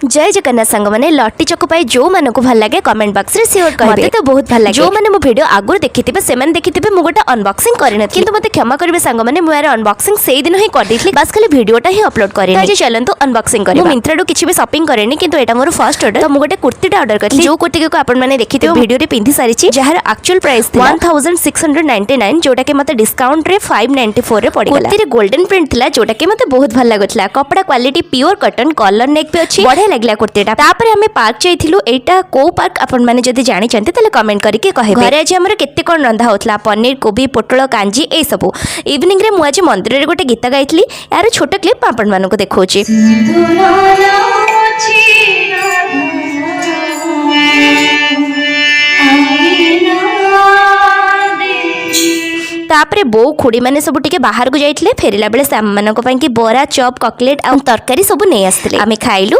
जय जगन्नाथ सांग मैंने लट्टी चक पाई जो मन को भल लगे कमेंट बॉक्स रे शेयर कर मते तो बहुत भल लगे जो माने मो वीडियो आगुर देखिथिबे से माने देखिथिबे मु गोटा अनबॉक्सिंग करिन किंतु मते क्षमा करिवे सांग माने मु यार अनबॉक्सिंग सेही दिन ही कर देथली बस खाली वीडियोटा ही अपलोड करिन आज चलंतु अनबॉक्सिंग करिबा मु मिंत्रा किछि भी शॉपिंग करेनी किंतु एटा मोर फर्स्ट ऑर्डर तो मु गोटे कुर्तीटा ऑर्डर करथि जो कुर्ती को आपण माने देखिथिबे वीडियो रे पिंधि सारिछि जहार एक्चुअल प्राइस 1699 जोटा के मते डिस्काउंट रे 594 रे पड़ी कुर्ती रे गोल्डन प्रिंट थिला जोटा के मते बहुत भल लागथला कपड़ा क्वालिटी प्योर कॉटन कलर नेक पे अछि बढ़िया लागला कुर्तीटा तापर हमें पार्क जाइथिलु एटा को पार्क आपण माने जदी जानि चंते तले कमेंट करके कहबे घरे आज हमर केते कोन रंधा होतला पनीर कोबी पोटଳ कांजी ए सब इवनिंग रे मु आज मंदिर रे गोटे गीत गाइथली यार छोट क्लिप आपण मानको देखौची तापरे बो खुड़ी माने सब टिके बाहर को जाइथिले फेरिला बेले साम मानको पई कि बोरा चॉप कटलेट आ तरकारी सब नै आस्थिले आमे खाइलु।